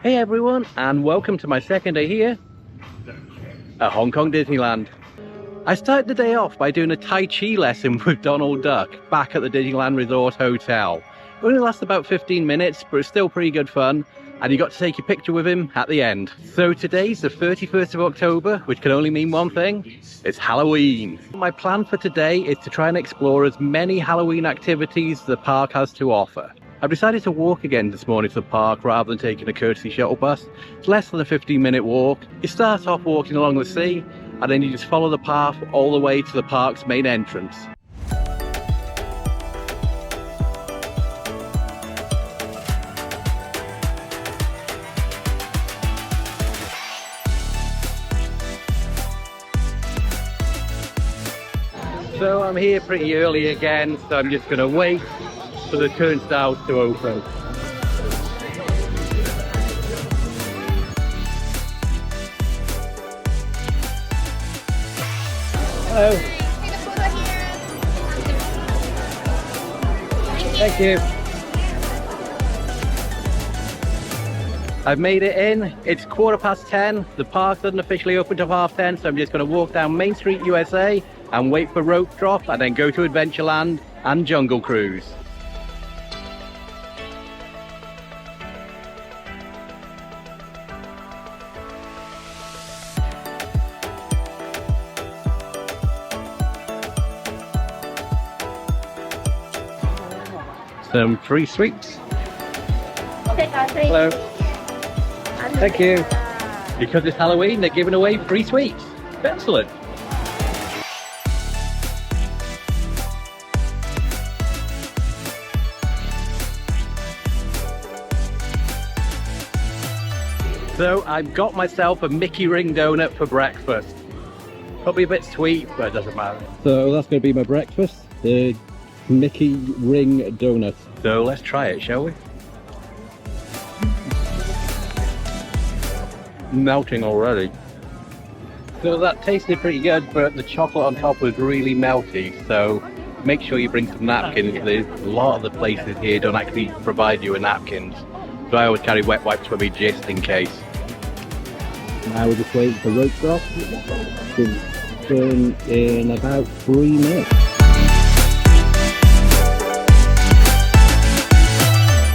Hey everyone, and welcome to my second day here at Hong Kong Disneyland. I started the day off by doing a Tai Chi lesson with Donald Duck back at the Disneyland Resort Hotel. It only lasted about 15 minutes, but it's still pretty good fun, and you got to take your picture with him at the end. So today's the 31st of October, which can only mean one thing: it's Halloween. My plan for today is to try and explore as many Halloween activities the park has to offer. I've decided to walk again this morning to the park rather than taking a courtesy shuttle bus. It's less than a 15-minute walk. You start off walking along the sea, and then you just follow the path all the way to the park's main entrance. So I'm here pretty early again, so I'm just going to wait for the turnstiles to open. Hello. Thank you. I've made it in. It's 10:15. The park doesn't officially open till 10:30, so I'm just going to walk down Main Street, USA, and wait for rope drop, and then go to Adventureland and Jungle Cruise. Some free sweets. Hello. Thank you. Because it's Halloween, they're giving away free sweets. Excellent. So I've got myself a Mickey ring donut for breakfast. Probably a bit sweet, but it doesn't matter. So that's going to be my breakfast, the Mickey ring donut. So let's try it, shall we? Melting already. So that tasted pretty good, but the chocolate on top was really melty, so make sure you bring some napkins. There's a lot of the places here don't actually provide you with napkins, so I always carry wet wipes with me just in case. Now we're just waiting for rope drop to turn in about 3 minutes.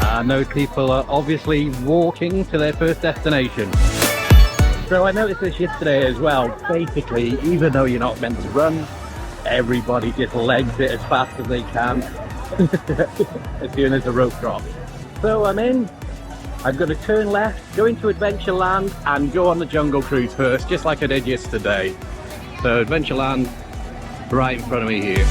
And those people are obviously walking to their first destination. So I noticed this yesterday as well. Basically, even though you're not meant to run, everybody just legs it as fast as they can as soon as the rope drops. So I'm in. I'm going to turn left, go into Adventureland, and go on the Jungle Cruise first, just like I did yesterday. So Adventureland, right in front of me here.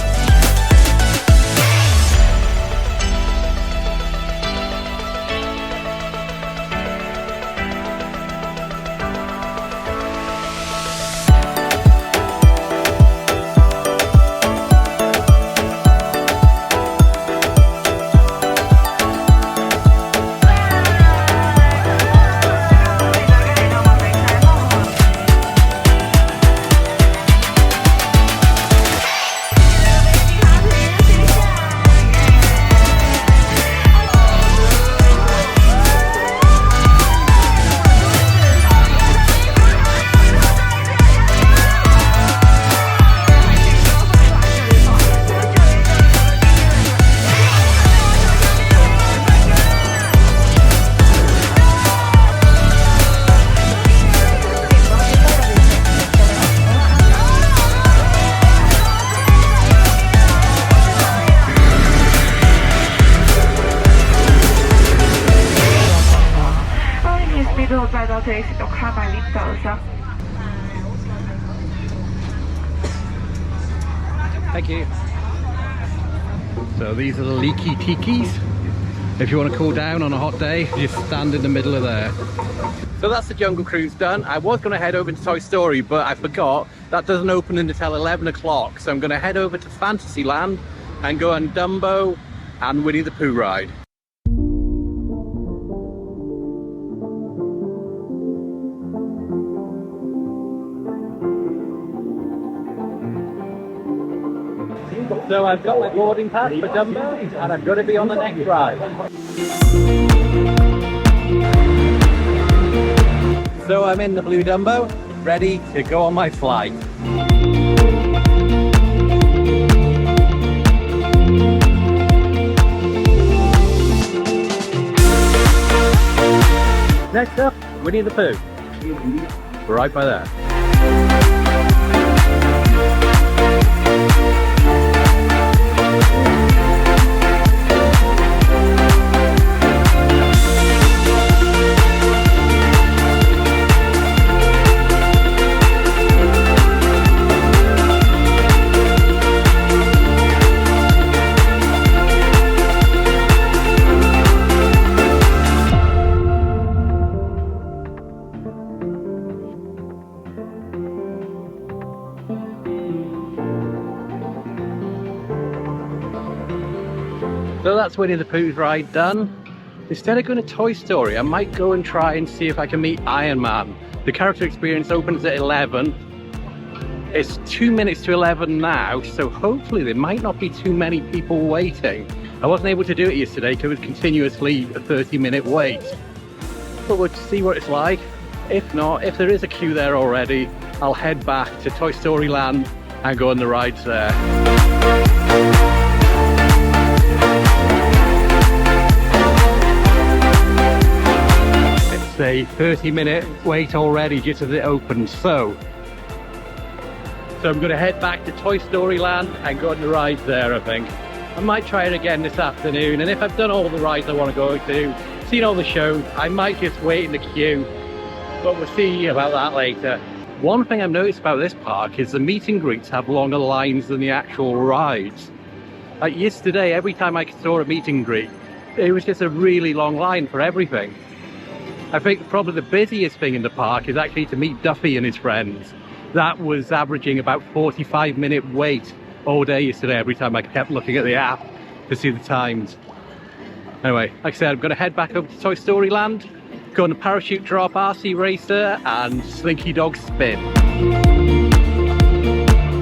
Thank you. So these are the leaky tikis. If you want to cool down on a hot day, just stand in the middle of there. So that's the Jungle Cruise done. I was going to head over to Toy Story, but I forgot that doesn't open until 11 o'clock. So I'm going to head over to Fantasyland and go on Dumbo and Winnie the Pooh ride. So I've got my boarding pass for Dumbo, and I'm going to be on the next ride. So I'm in the Blue Dumbo, ready to go on my flight. Next up, Winnie the Pooh. Right by there. So that's Winnie the Pooh's ride done. Instead of going to Toy Story, I might go and try and see if I can meet Iron Man. The character experience opens at 11. It's 2 minutes to 11 now, so hopefully there might not be too many people waiting. I wasn't able to do it yesterday because it was continuously a 30-minute wait. But we'll see what it's like. If not, if there is a queue there already, I'll head back to Toy Story Land and go on the rides there. A 30-minute wait already just as it opens, so I'm going to head back to Toy Story Land and go on the rides there. I think I might try it again this afternoon, and if I've done all the rides I want to go to, seen all the shows, I might just wait in the queue, but we'll see about that later. One thing I've noticed about this park is the meet and greets have longer lines than the actual rides. Like yesterday, every time I saw a meet and greet, it was just a really long line for everything. I think probably the busiest thing in the park is actually to meet Duffy and his friends. That was averaging about 45-minute wait all day yesterday every time I kept looking at the app to see the times. Anyway, like I said, I'm going to head back over to Toy Story Land, go on the parachute drop, RC Racer and Slinky Dog Spin.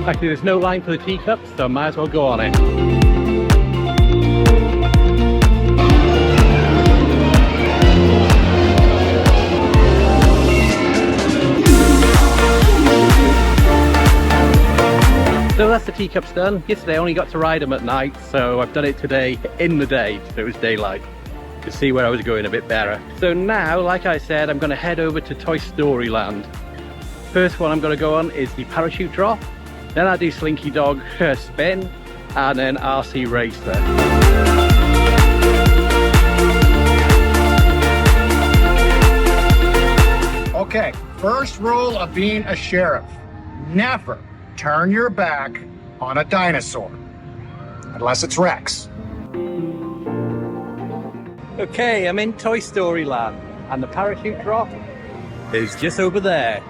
Actually, there's no line for the teacups, so I might as well go on it. So that's the teacups done. Yesterday I only got to ride them at night, so I've done it today in the day, so it was daylight, to see where I was going a bit better. So now, like I said, I'm going to head over to Toy Story Land. First one I'm going to go on is the parachute drop, then I'll do Slinky Dog Spin, and then RC Racer. Okay, first rule of being a sheriff: never turn your back on a dinosaur, unless it's Rex. Okay, I'm in Toy Story Land, and the parachute drop is just over there.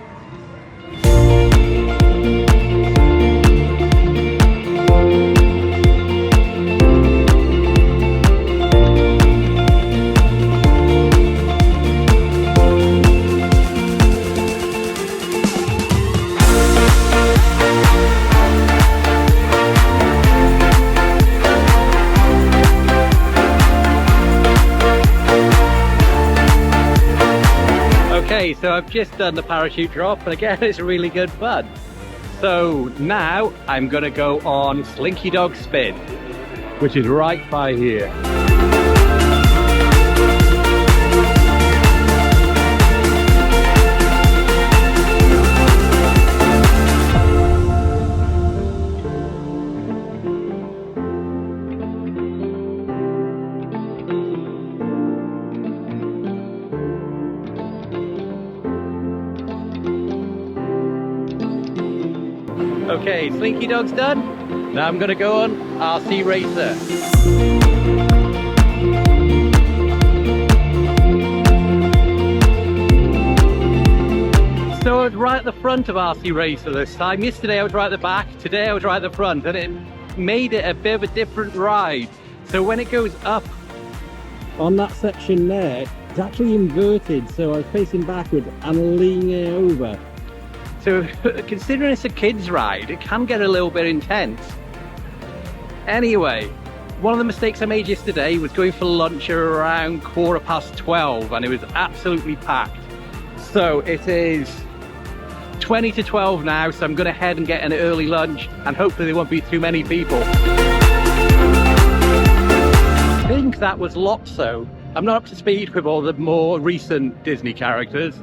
Okay, so I've just done the parachute drop, and again, it's really good fun. So now I'm gonna go on Slinky Dog Spin, which is right by here. Okay, Slinky Dog's done. Now I'm gonna go on RC Racer. So I was right at the front of RC Racer this time. Yesterday I was right at the back, today I was right at the front, and it made it a bit of a different ride. So when it goes up on that section there, it's actually inverted, so I was facing backwards and leaning over. So considering it's a kid's ride, it can get a little bit intense. Anyway, one of the mistakes I made yesterday was going for lunch at around 12:15, and it was absolutely packed. So it is 20 to 12 now, so I'm going to head and get an early lunch, and hopefully there won't be too many people. I think that was Lotso. I'm not up to speed with all the more recent Disney characters,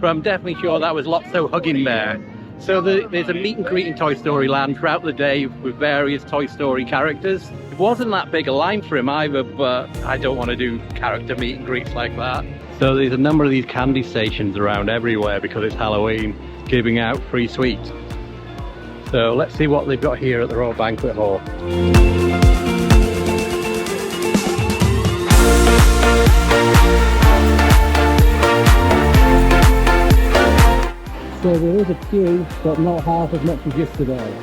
but I'm definitely sure that was Lotso hugging there. So there's a meet and greet in Toy Story Land throughout the day with various Toy Story characters. It wasn't that big a line for him either, but I don't want to do character meet and greets like that. So there's a number of these candy stations around everywhere because it's Halloween, giving out free sweets. So let's see what they've got here at the Royal Banquet Hall. So there is a queue, but not half as much as yesterday.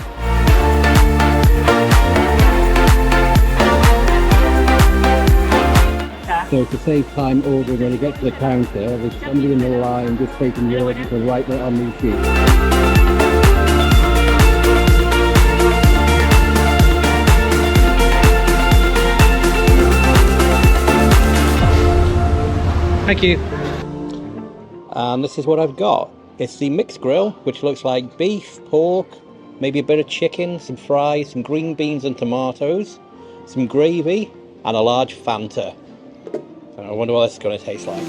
So to save time ordering when you get to the counter, there's somebody in the line just taking your order to write that on these sheets. Thank you. And this is what I've got. It's the mixed grill, which looks like beef, pork, maybe a bit of chicken, some fries, some green beans and tomatoes, some gravy, and a large Fanta. I wonder what this is going to taste like.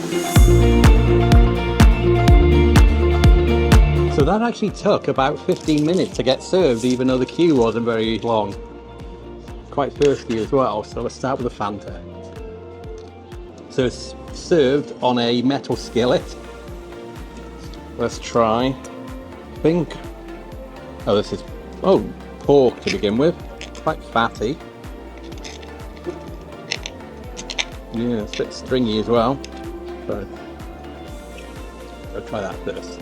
So that actually took about 15 minutes to get served, even though the queue wasn't very long. Quite thirsty as well, so let's start with the Fanta. So it's served on a metal skillet. Let's try. I think. Oh, this is pork to begin with. Quite fatty. Yeah, it's a bit stringy as well. So I'll try that first.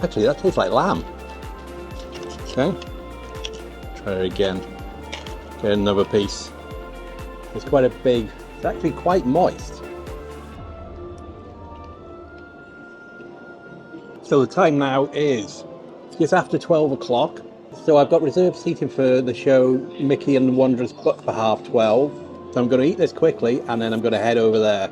Actually, that tastes like lamb. Okay. Try it again. Get another piece. It's quite a big. It's actually quite moist. So the time now is just after 12 o'clock. So I've got reserved seating for the show Mickey and the Wonderous Book for 12:30. So I'm going to eat this quickly and then I'm going to head over there.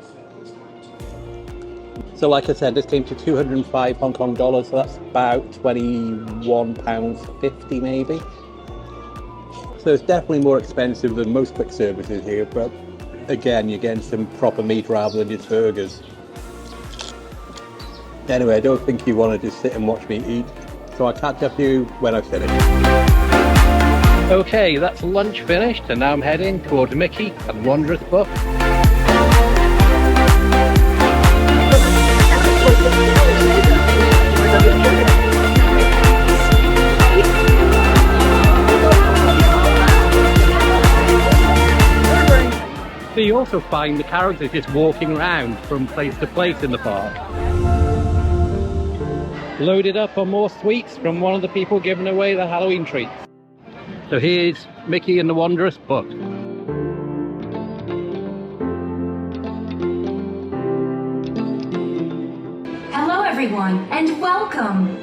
So like I said, this came to 205 Hong Kong dollars, so that's about £21.50 maybe. So it's definitely more expensive than most quick services here, but again, you're getting some proper meat rather than just burgers. Anyway, I don't think you want to just sit and watch me eat, so I'll catch up with you when I've finished. Okay, that's lunch finished, and now I'm heading towards Mickey and Wondrous Book. So you also find the characters just walking around from place to place in the park. Loaded up on more sweets from one of the people giving away the Halloween treats. So here's Mickey and the Wondrous Book. Hello everyone, and welcome!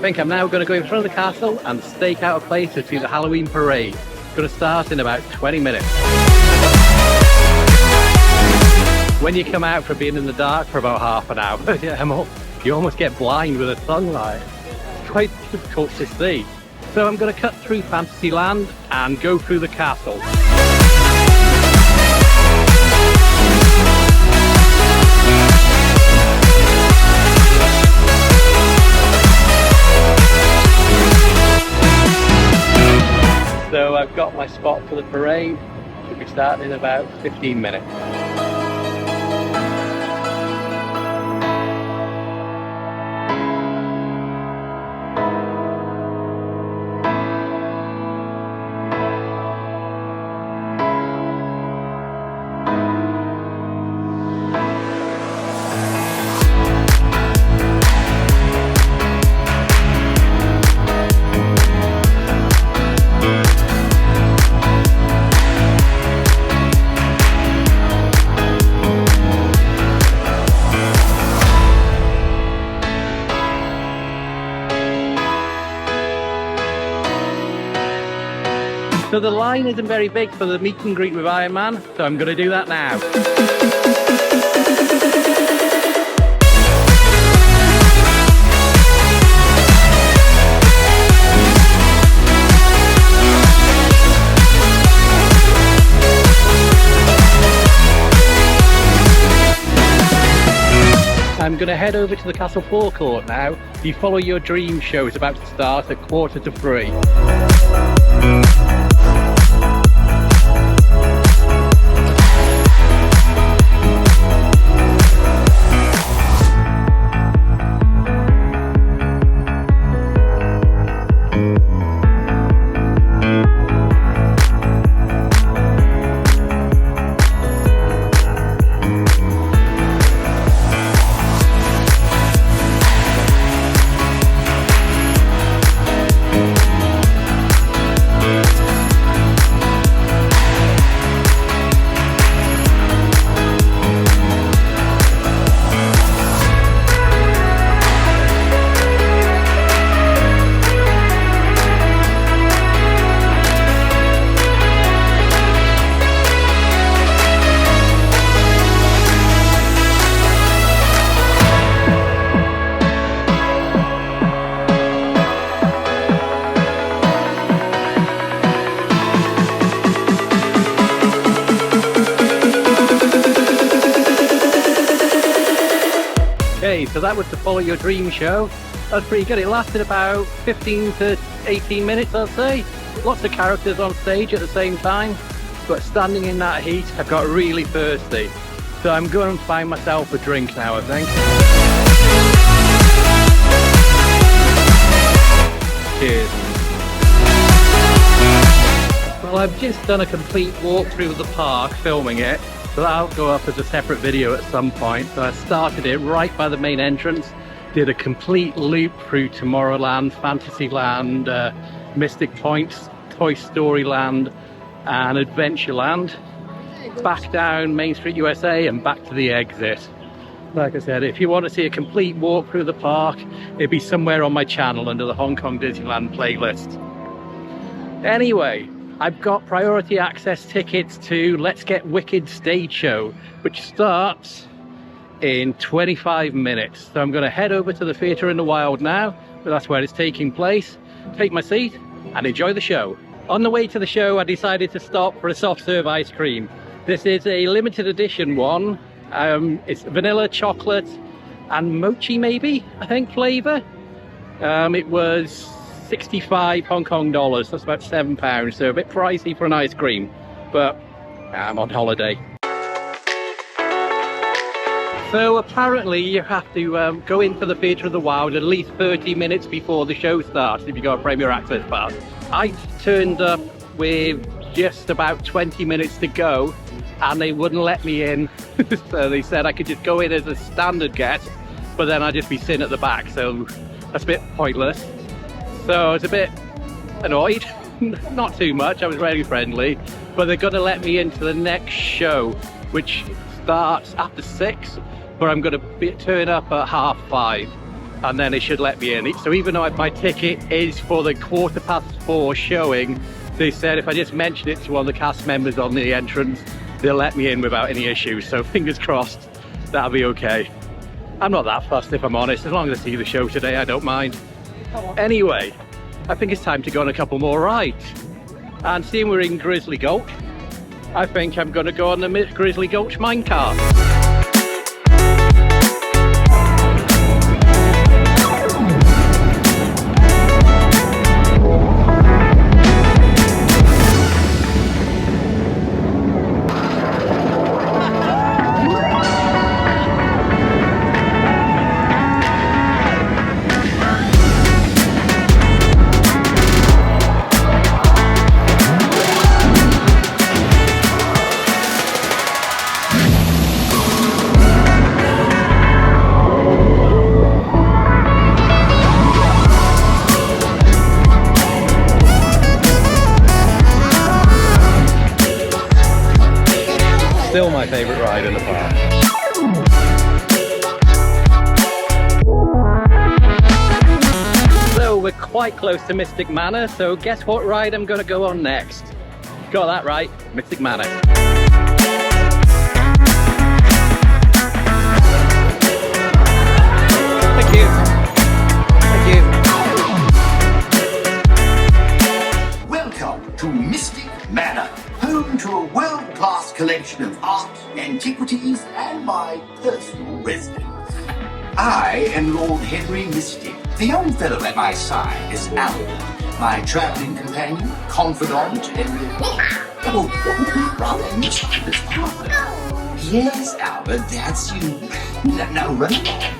think I'm now going to go in front of the castle and stake out a place to see the Halloween parade. It's going to start in about 20 minutes. When you come out from being in the dark for about half an hour, you almost get blind with the sunlight. It's quite difficult to see. So I'm going to cut through Fantasyland and go through the castle. So I've got my spot for the parade. Should be starting in about 15 minutes. So the line isn't very big for the meet and greet with Iron Man, so I'm going to do that now. I'm going to head over to the castle forecourt now. The Follow Your Dream show is about to start at 2:45. So that was the Follow Your Dream show. That was pretty good. It lasted about 15 to 18 minutes, I'd say. Lots of characters on stage at the same time, but standing in that heat, I got really thirsty. So I'm going to find myself a drink now, I think. Cheers. Well, I've just done a complete walkthrough of the park, filming it. So that'll go up as a separate video at some point. So I started it right by the main entrance, did a complete loop through Tomorrowland, Fantasyland, Mystic Points, Toy Story Land and Adventureland, back down Main Street USA and back to the exit. Like I said, if you want to see a complete walk through the park, it'd be somewhere on my channel under the Hong Kong Disneyland playlist. Anyway, I've got priority access tickets to Let's Get Wicked stage show, which starts in 25 minutes. So I'm going to head over to the Theatre in the Wild now, but that's where it's taking place. Take my seat and enjoy the show. On the way to the show, I decided to stop for a soft serve ice cream. This is a limited edition one. It's vanilla, chocolate and mochi maybe, I think, flavour. It was 65 Hong Kong dollars, that's about £7, so a bit pricey for an ice cream, but I'm on holiday. So apparently you have to go into the Theatre of the Wild at least 30 minutes before the show starts if you got a Premier Access pass. I turned up with just about 20 minutes to go and they wouldn't let me in. So they said I could just go in as a standard guest, but then I'd just be sitting at the back, so that's a bit pointless. So I was a bit annoyed, not too much, I was very friendly, but they're going to let me into the next show, which starts after 6, but I'm going to turn up at 5:30. and then it should let me in. So even though my ticket is for the 4:15 showing, they said if I just mention it to one of the cast members on the entrance, they'll let me in without any issues. So fingers crossed, that'll be okay. I'm not that fussed, if I'm honest. As long as I see the show today, I don't mind. Anyway, I think it's time to go on a couple more rides. And seeing we're in Grizzly Gulch, I think I'm going to go on the Grizzly Gulch minecart. Still my favourite ride in the park. So we're quite close to Mystic Manor, so guess what ride I'm going to go on next? Got that right, Mystic Manor. Thank you. Thank you. Welcome to Mystic Manor, home to a world-class collection of art, antiquities, and my personal residence. I am Lord Henry Mystic. The young fellow at my side is Albert, my traveling companion, confidant, and rather mischievous partner. Yes, Albert, that's you. Now run along.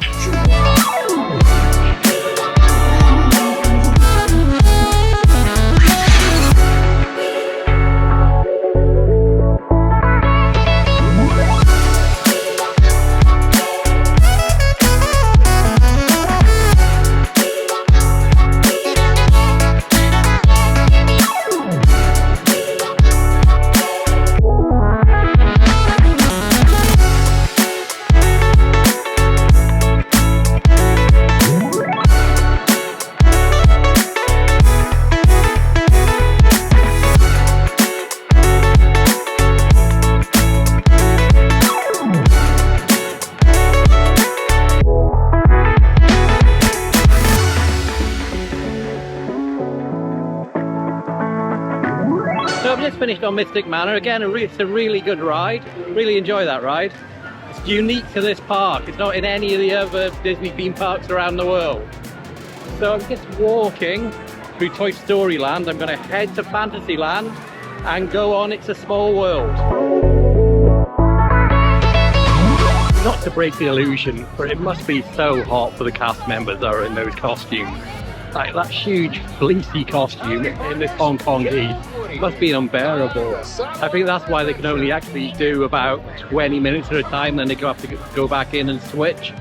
So I've just finished on Mystic Manor. Again, it's a really good ride. Really enjoy that ride. It's unique to this park. It's not in any of the other Disney theme parks around the world. So I'm just walking through Toy Story Land. I'm going to head to Fantasyland and go on It's a Small World. Not to break the illusion, but it must be so hot for the cast members that are in those costumes. Like that huge fleecy costume in this Hong Kong heat must be unbearable. I think that's why they can only actually do about 20 minutes at a time, then they have to go back in and switch.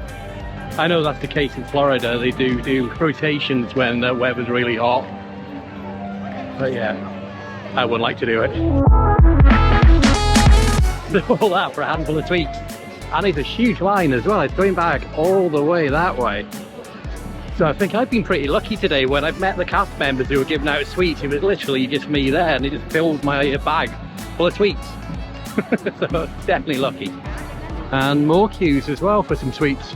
I know that's the case in Florida. They do rotations when the weather's really hot. But yeah, I wouldn't like to do it. All that for a handful of sweets. And it's a huge line as well. It's going back all the way that way. So I think I've been pretty lucky today. When I've met the cast members who were giving out sweets, it was literally just me there, and they just filled my bag full of sweets. So definitely lucky. And more queues as well for some sweets.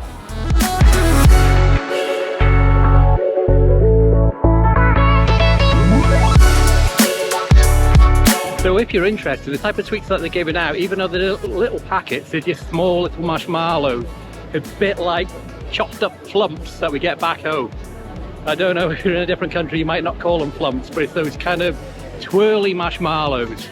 So if you're interested, the type of sweets that they're giving out, even though they're little packets, they're just small little marshmallows, a bit like chopped up flumps that we get back home. I don't know, if you're in a different country you might not call them flumps, but it's those kind of twirly marshmallows.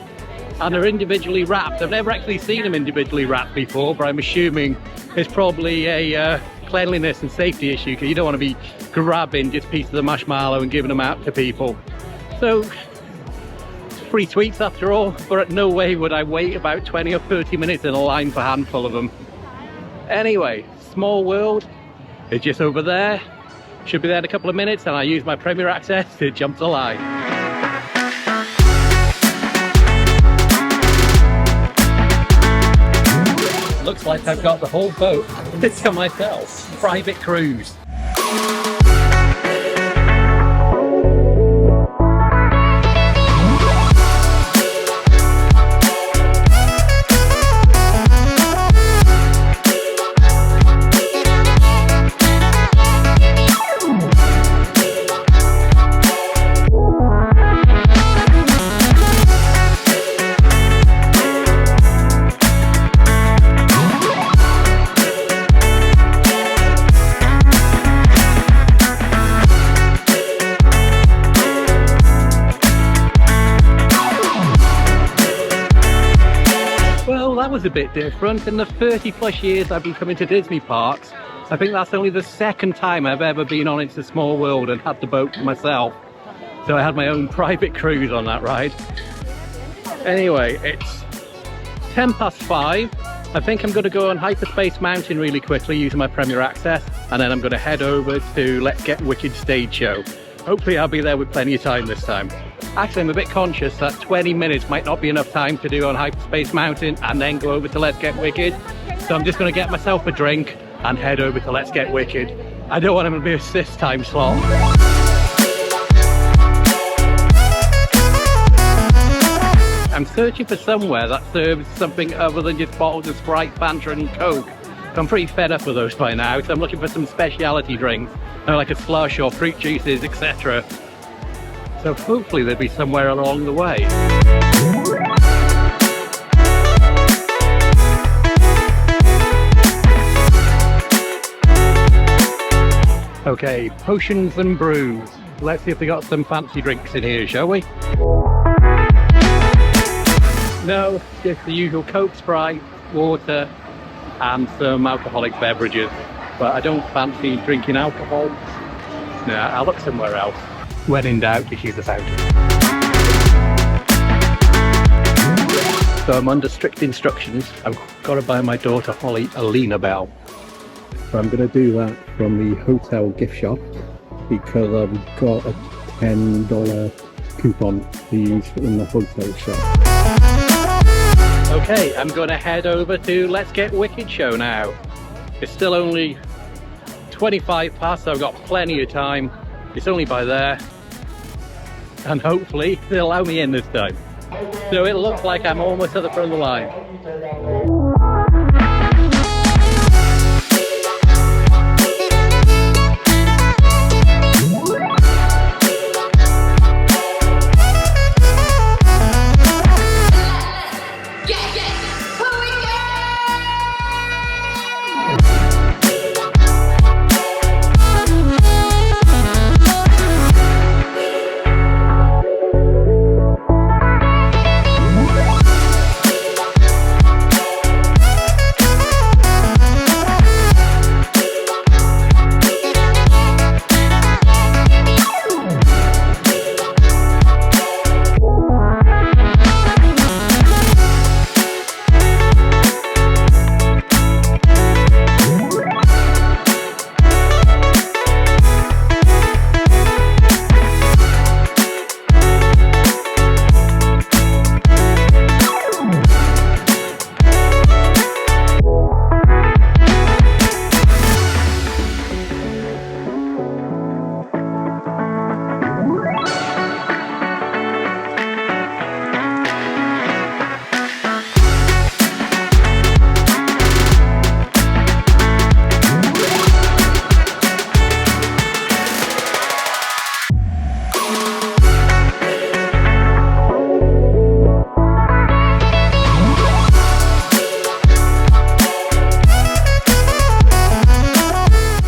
And they're individually wrapped. I've never actually seen them individually wrapped before, but I'm assuming it's probably a cleanliness and safety issue, because you don't want to be grabbing just pieces of marshmallow and giving them out to people. So, free sweets after all, but no way would I wait about 20 or 30 minutes in a line for a handful of them. Anyway, Small World is just over there. Should be there in a couple of minutes, and I use my Premier Access to jump the line. Looks like I've got the whole boat to myself. Private cruise. was a bit different. In the 30 plus years I've been coming to Disney parks, I think that's only the second time I've ever been on It's a Small World and had the boat for myself. So I had my own private cruise on that ride. Anyway, it's 5 past. I think I'm going to go on Hyperspace Mountain really quickly using my Premier Access, and then I'm going to head over to Let's Get Wicked stage show. Hopefully I'll be there with plenty of time this time. Actually, I'm a bit conscious that 20 minutes might not be enough time to do on Hyperspace Mountain and then go over to Let's Get Wicked. So I'm just going to get myself a drink and head over to Let's Get Wicked. I don't want to miss this time slot. I'm searching for somewhere that serves something other than just bottles of Sprite, Fanta and Coke. I'm pretty fed up with those by now, so I'm looking for some speciality drinks, like a slush or fruit juices, etc. So hopefully there'll be somewhere along the way. Okay, potions and brews. Let's see if we got some fancy drinks in here, shall we? No, just the usual Coke, Sprite, water, and some alcoholic beverages. But I don't fancy drinking alcohol. Nah, I'll look somewhere else. When in doubt, just use the fountain. So I'm under strict instructions. I've got to buy my daughter Holly a Lena bell. So I'm going to do that from the hotel gift shop because I've got a $10 coupon to use in the hotel shop. Okay, I'm going to head over to Let's Get Wicked show now. It's still only 25 past, so I've got plenty of time. It's only by there. And hopefully they'll allow me in this time. So it looks like I'm almost at the front of the line.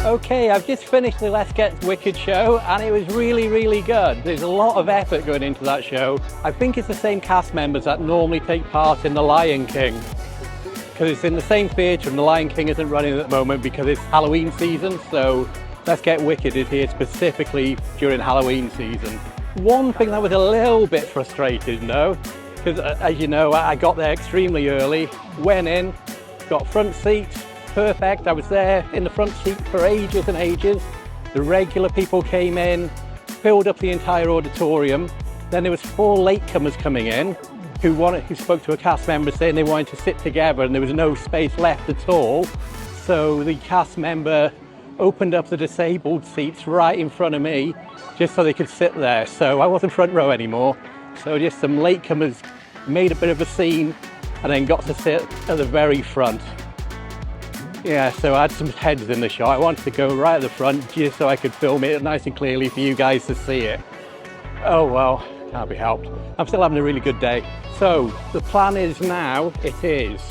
Okay, I've just finished the Let's Get Wicked show and it was really good. There's a lot of effort going into that show. I think it's the same cast members that normally take part in The Lion King, because it's in the same theatre and The Lion King isn't running at the moment because it's Halloween season, so Let's Get Wicked is here specifically during Halloween season. One thing that was a little bit frustrating though, because as you know, I got there extremely early, went in, got front seats, perfect. I was there in the front seat for ages and ages. The regular people came in, filled up the entire auditorium. Then there was 4 latecomers coming in who spoke to a cast member saying they wanted to sit together and there was no space left at all. So the cast member opened up the disabled seats right in front of me just so they could sit there. So I wasn't front row anymore. So just some latecomers made a bit of a scene and then got to sit at the very front. Yeah, so I had some heads in the shot. I wanted to go right at the front just so I could film it nice and clearly for you guys to see it. Oh well, can't be helped. I'm still having a really good day. So the plan is now, it is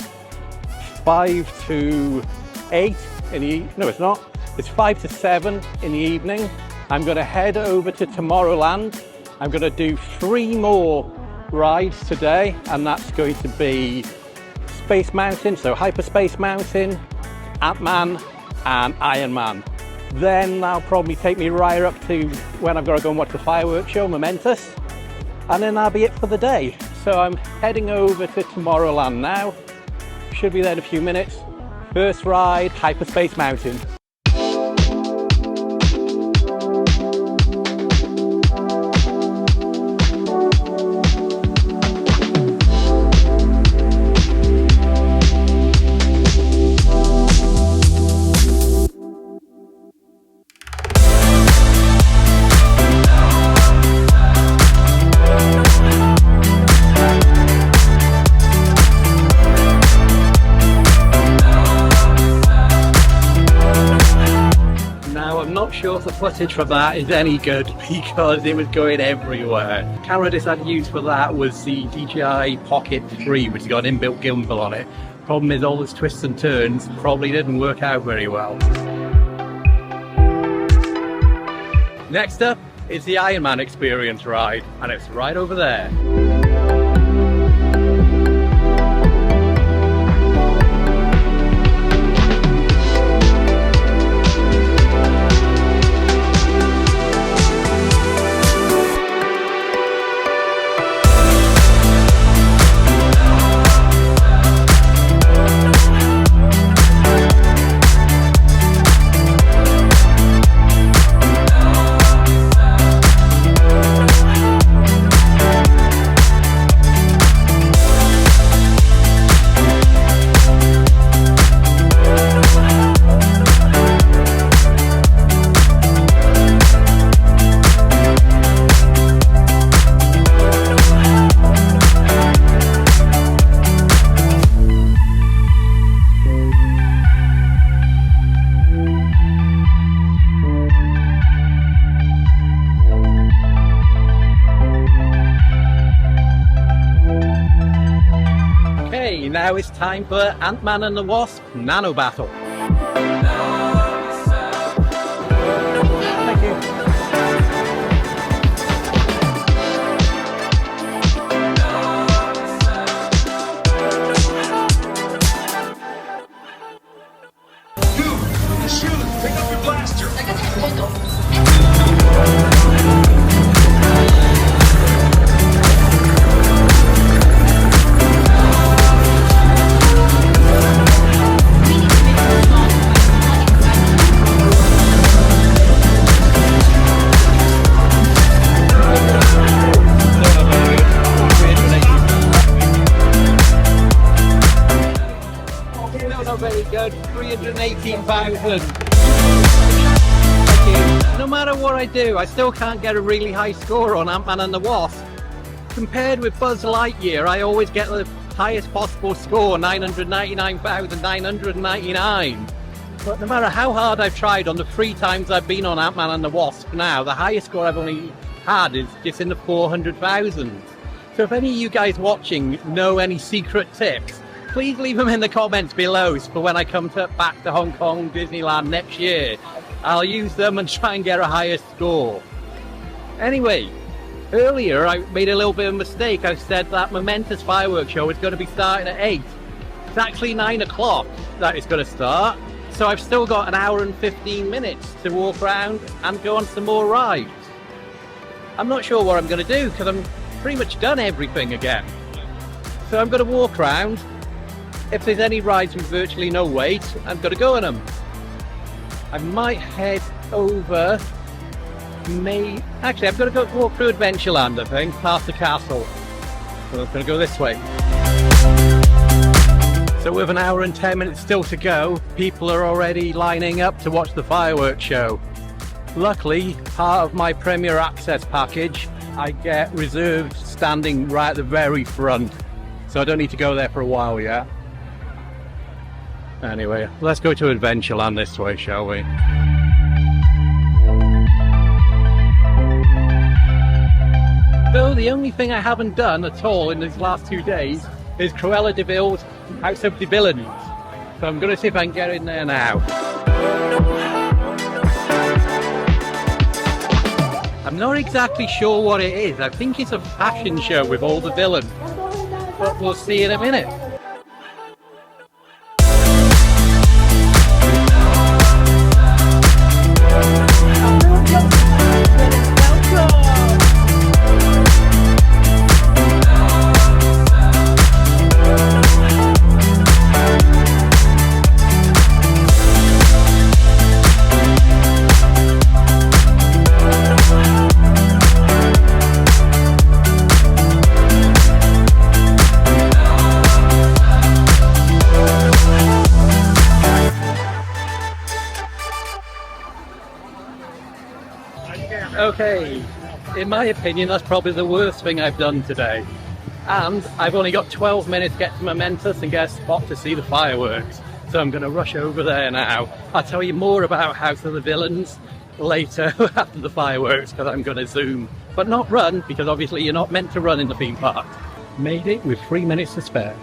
5 to 8 in the, no it's not, it's 5 to 7 in the evening. I'm gonna head over to Tomorrowland. I'm gonna do 3 more rides today, and that's going to be Space Mountain, so Hyperspace Mountain, Ant-Man and Iron Man. Then that'll probably take me right up to when I've got to go and watch the fireworks show, Momentous. And then that'll be it for the day. So I'm heading over to Tomorrowland now. Should be there in a few minutes. First ride, Hyperspace Mountain. Sure if the footage from that is any good because it was going everywhere. The camera disc I'd used for that was the DJI Pocket 3, which has got an inbuilt gimbal on it. Problem is all those twists and turns probably didn't work out very well. Next up is the Iron Man Experience ride, and it's right over there. Now it's time for Ant-Man and the Wasp Nano Battle. Thank you. Dude, the shoes, pick up your blaster. Very good, 318,000. No matter what I do, I still can't get a really high score on Ant-Man and the Wasp. Compared with Buzz Lightyear, I always get the highest possible score, 999,999. But no matter how hard I've tried on the 3 times I've been on Ant-Man and the Wasp now, the highest score I've only had is just in the 400,000. So if any of you guys watching know any secret tips, please leave them in the comments below for when I come back to Hong Kong Disneyland next year. I'll use them and try and get a higher score. Anyway, earlier I made a little bit of a mistake. I said that Momentous fireworks show is going to be starting at 8. It's actually 9 o'clock that it's going to start. So I've still got an hour and 15 minutes to walk around and go on some more rides. I'm not sure what I'm going to do because I'm pretty much done everything again. So I'm going to walk around. If there's any rides with virtually no wait, I'm going to go on them. I might head over... Actually, I'm going to go walk through Adventureland, I think, past the castle. So I'm going to go this way. So with an hour and 10 minutes still to go, people are already lining up to watch the fireworks show. Luckily, part of my Premier Access package, I get reserved standing right at the very front. So I don't need to go there for a while yet. Anyway, let's go to Adventureland this way, shall we? So the only thing I haven't done at all in these last 2 days is Cruella De Vil's House of De Vil-lains. So I'm going to see if I can get in there now. I'm not exactly sure what it is. I think it's a fashion show with all the villains. But we'll see in a minute. In my opinion, that's probably the worst thing I've done today. And I've only got 12 minutes to get to Momentous and get a spot to see the fireworks. So I'm going to rush over there now. I'll tell you more about House of De Vil-lains later after the fireworks, because I'm going to zoom. But not run, because obviously you're not meant to run in the theme park. Made it with 3 minutes to spare.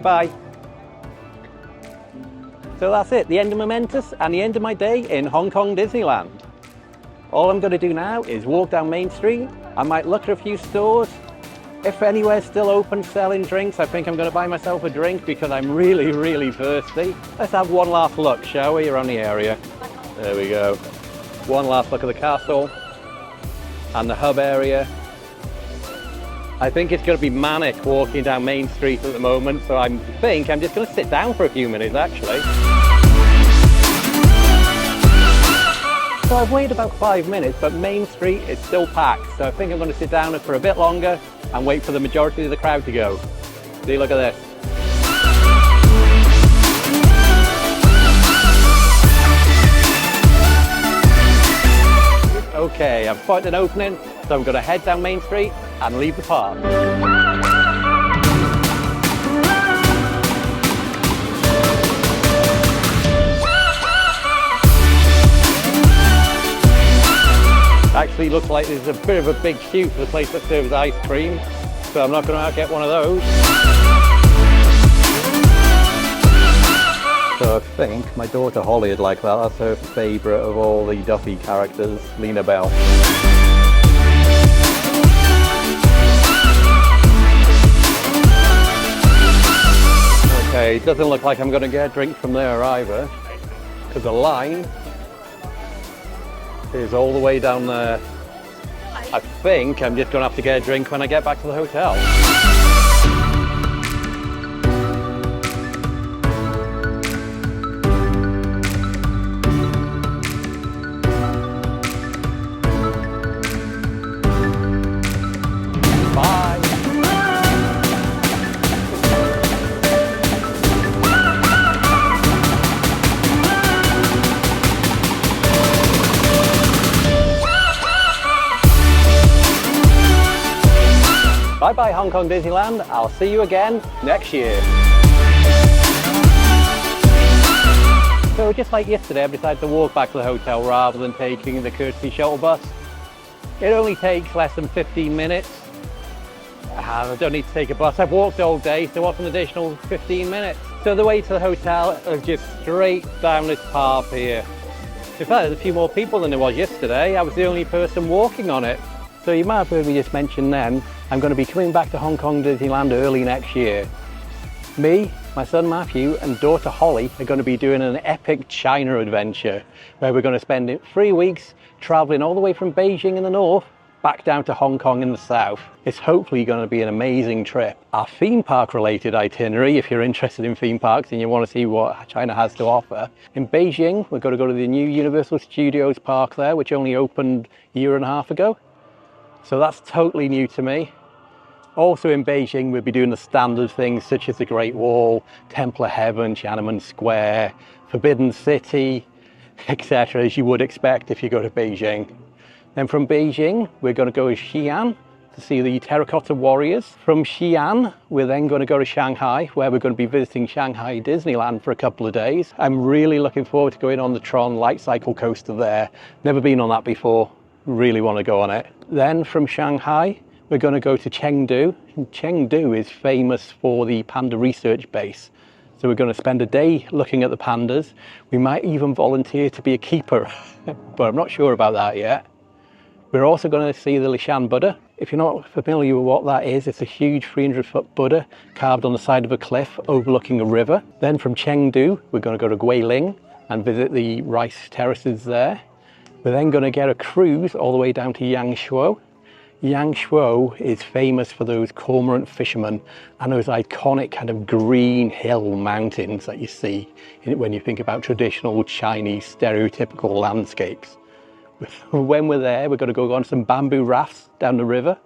Bye. So that's it, the end of Momentous and the end of my day in Hong Kong Disneyland. All I'm going to do now is walk down Main Street. I might look at a few stores. If anywhere's still open selling drinks, I think I'm going to buy myself a drink because I'm really, really thirsty. Let's have one last look, shall we, around the area. There we go. One last look at the castle and the hub area. I think it's going to be manic walking down Main Street at the moment, so I think I'm just going to sit down for a few minutes actually. So I've waited about 5 minutes, but Main Street is still packed, so I think I'm going to sit down for a bit longer and wait for the majority of the crowd to go. See, look at this. Okay, I've spotted an opening, so I'm going to head down Main Street and leave the park. Actually looks like there's a bit of a big queue for the place that serves ice cream, so I'm not going to get one of those. So I think my daughter Holly would like that. That's her favourite of all the Duffy characters, Lena Bell. Okay, it doesn't look like I'm going to get a drink from there either, because the line is all the way down there. I think I'm just going to have to get a drink when I get back to the hotel. Bye-bye Hong Kong Disneyland, I'll see you again next year. So just like yesterday, I've decided to walk back to the hotel rather than taking the courtesy shuttle bus. It only takes less than 15 minutes. I don't need to take a bus, I've walked all day, so what's an additional 15 minutes? So the way to the hotel is just straight down this path here. In fact, there's a few more people than there was yesterday. I was the only person walking on it. So you might have heard me just mention then, I'm going to be coming back to Hong Kong Disneyland early next year. Me, my son Matthew and daughter Holly are going to be doing an epic China adventure where we're going to spend 3 weeks travelling all the way from Beijing in the north back down to Hong Kong in the south. It's hopefully going to be an amazing trip. Our theme park related itinerary, if you're interested in theme parks and you want to see what China has to offer. In Beijing, we're going to go to the new Universal Studios park there, which only opened a year and a half ago. So that's totally new to me. Also in Beijing, we'll be doing the standard things such as the Great Wall, Temple of Heaven, Tiananmen Square, Forbidden City, etc., as you would expect if you go to Beijing. Then from Beijing, we're going to go to Xi'an to see the Terracotta Warriors. From Xi'an, we're then going to go to Shanghai, where we're going to be visiting Shanghai Disneyland for a couple of days. I'm really looking forward to going on the Tron Light Cycle coaster there. Never been on that before. Really want to go on it. Then from Shanghai, we're going to go to Chengdu. And Chengdu is famous for the Panda Research Base. So we're going to spend a day looking at the pandas. We might even volunteer to be a keeper, but I'm not sure about that yet. We're also going to see the Lishan Buddha. If you're not familiar with what that is, it's a huge 300-foot Buddha carved on the side of a cliff overlooking a river. Then from Chengdu, we're going to go to Guilin and visit the rice terraces there. We're then going to get a cruise all the way down to Yangshuo. Yangshuo is famous for those cormorant fishermen and those iconic kind of green hill mountains that you see when you think about traditional Chinese stereotypical landscapes. When we're there, we're going to go on some bamboo rafts down the river.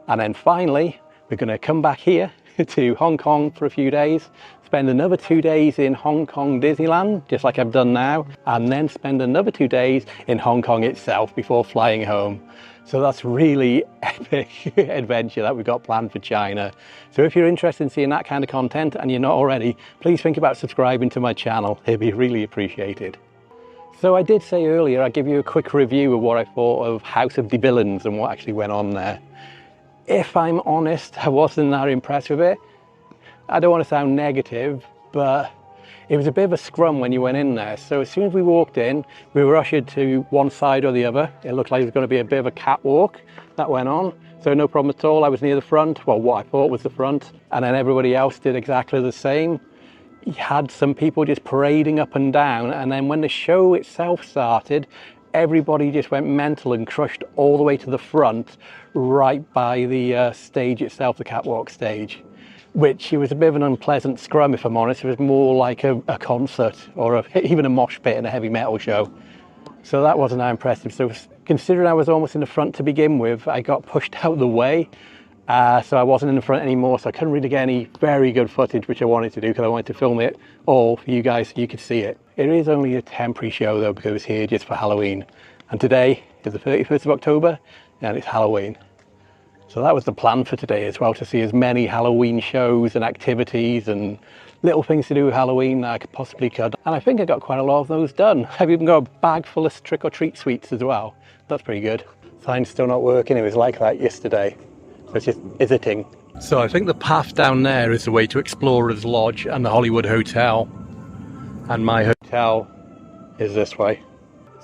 And then finally, we're going to come back here to Hong Kong for a few days, spend another 2 days in Hong Kong Disneyland, just like I've done now, and then spend another 2 days in Hong Kong itself before flying home. So that's really epic adventure that we've got planned for China. So if you're interested in seeing that kind of content and you're not already, please think about subscribing to my channel. It'd be really appreciated. So I did say earlier I'd give you a quick review of what I thought of House of De Vil-lains and what actually went on there. If I'm honest, I wasn't that impressed with it. I don't want to sound negative, but it was a bit of a scrum when you went in there. So as soon as we walked in, we were ushered to one side or the other. It looked like there was going to be a bit of a catwalk that went on. So no problem at all. I was near the front, well, what I thought was the front, and then everybody else did exactly the same. You had some people just parading up and down, and then when the show itself started, everybody just went mental and crushed all the way to the front, right by the stage itself, the catwalk stage, which it was a bit of an unpleasant scrum, if I'm honest. It was more like a concert or even a mosh pit in a heavy metal show. So that wasn't that impressive. So considering I was almost in the front to begin with, I got pushed out of the way. So I wasn't in the front anymore, so I couldn't really get any very good footage, which I wanted to do because I wanted to film it all for you guys so you could see it. It is only a temporary show though, because it's here just for Halloween. And today is the 31st of October and it's Halloween. So that was the plan for today as well, to see as many Halloween shows and activities and little things to do with Halloween that I possibly could. And I think I got quite a lot of those done. I've even got a bag full of trick-or-treat sweets as well. That's pretty good. Sign's still not working, it was like that yesterday. It's just visiting. So I think the path down there is the way to Explorers Lodge and the Hollywood Hotel. And my hotel is this way.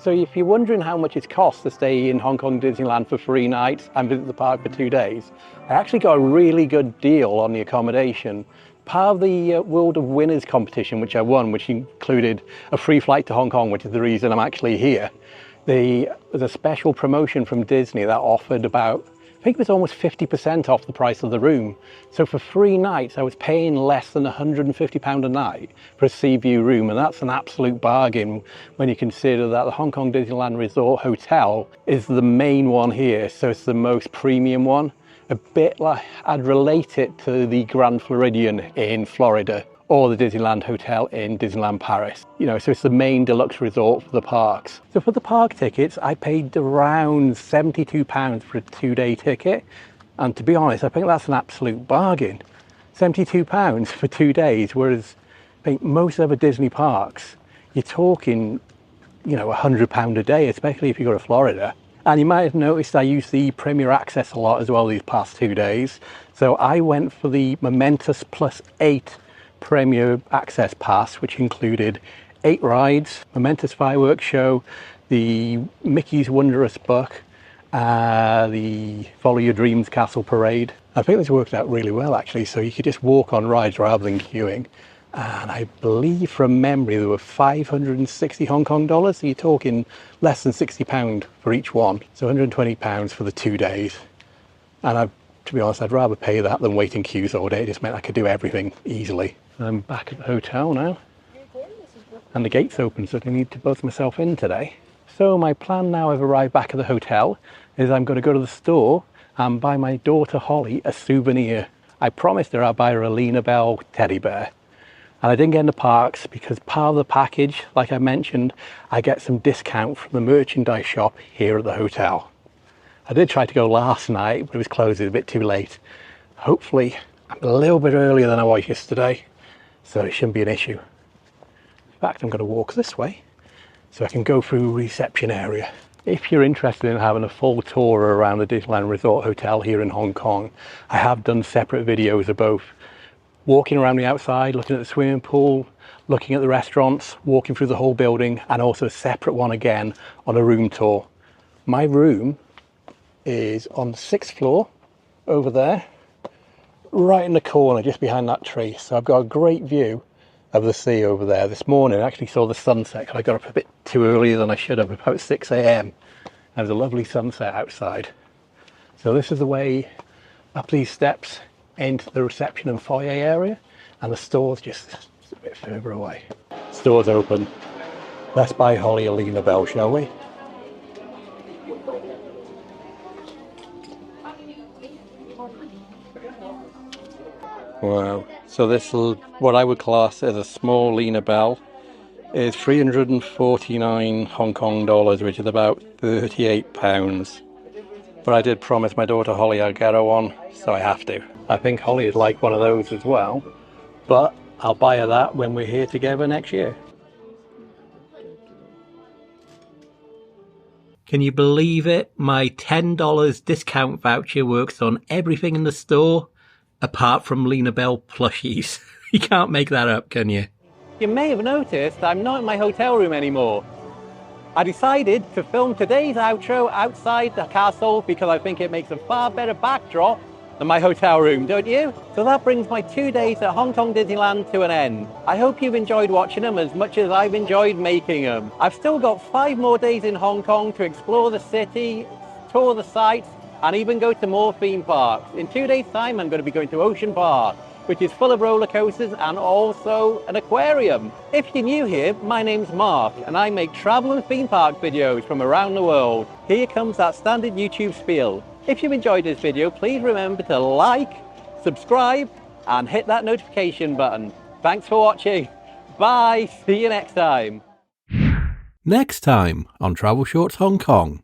So if you're wondering how much it costs to stay in Hong Kong Disneyland for 3 nights and visit the park for 2 days, I actually got a really good deal on the accommodation. Part of the World of Winners competition, which I won, which included a free flight to Hong Kong, which is the reason I'm actually here. There's a special promotion from Disney that offered about, I think it was almost 50% off the price of the room. So for 3 nights, I was paying less than £150 a night for a sea view room. And that's an absolute bargain when you consider that the Hong Kong Disneyland Resort Hotel is the main one here. So it's the most premium one. A bit like, I'd relate it to the Grand Floridian in Florida or the Disneyland Hotel in Disneyland Paris. You know, so it's the main deluxe resort for the parks. So for the park tickets, I paid around £72 for a 2-day ticket. And to be honest, I think that's an absolute bargain. £72 for 2 days, whereas I think most other Disney parks, you're talking, you know, £100 a day, especially if you go to Florida. And you might have noticed I use the Premier Access a lot as well these past 2 days. So I went for the Momentous +8 Premier Access Pass, which included 8 rides, Momentous Fireworks Show, the Mickey's Wonderous Book, the Follow Your Dreams Castle Parade. I think this worked out really well actually, so you could just walk on rides rather than queuing. And I believe from memory there were 560 Hong Kong dollars, so you're talking less than £60 for each one. So £120 for the 2 days. And to be honest, I'd rather pay that than wait in queues all day. It just meant I could do everything easily. I'm back at the hotel now. And the gate's open, so I need to buzz myself in today. So my plan now I've arrived back at the hotel is I'm going to go to the store and buy my daughter Holly a souvenir. I promised her I'd buy her a Lena Bell teddy bear. And I didn't get in the parks because part of the package, like I mentioned, I get some discount from the merchandise shop here at the hotel. I did try to go last night, but it was closed, it was a bit too late. Hopefully I'm a little bit earlier than I was yesterday, so it shouldn't be an issue. In fact, I'm going to walk this way so I can go through reception area. If you're interested in having a full tour around the Disneyland Resort Hotel here in Hong Kong, I have done separate videos of both walking around the outside, looking at the swimming pool, looking at the restaurants, walking through the whole building, and also a separate one again on a room tour. My room is on the 6th floor over there, right in the corner just behind that tree. So I've got a great view of the sea over there. This morning I actually saw the sunset. I got up a bit too earlier than I should have, about 6 a.m. There's a lovely sunset outside. So this is the way up these steps into the reception and foyer area, and the store's just a bit further away. Store's open. Let's buy Holly a Lena Bell, shall we? Wow. So this will, what I would class as a small Lena Bell, is 349 Hong Kong dollars, which is about 38 pounds. But I did promise my daughter Holly I'd get her one, so I have to. I think Holly would like one of those as well, but I'll buy her that when we're here together next year. Can you believe it? My $10 discount voucher works on everything in the store, apart from Lena Bell plushies. You can't make that up, can you? You may have noticed I'm not in my hotel room anymore. I decided to film today's outro outside the castle because I think it makes a far better backdrop than my hotel room, don't you? So that brings my 2 days at Hong Kong Disneyland to an end. I hope you've enjoyed watching them as much as I've enjoyed making them. I've still got 5 more days in Hong Kong to explore the city, tour the sites, and even go to more theme parks. In 2 days' time, I'm going to be going to Ocean Park, which is full of roller coasters and also an aquarium. If you're new here, my name's Mark, and I make travel and theme park videos from around the world. Here comes that standard YouTube spiel. If you've enjoyed this video, please remember to like, subscribe, and hit that notification button. Thanks for watching. Bye. See you next time. Next time on Travelshorts Hong Kong.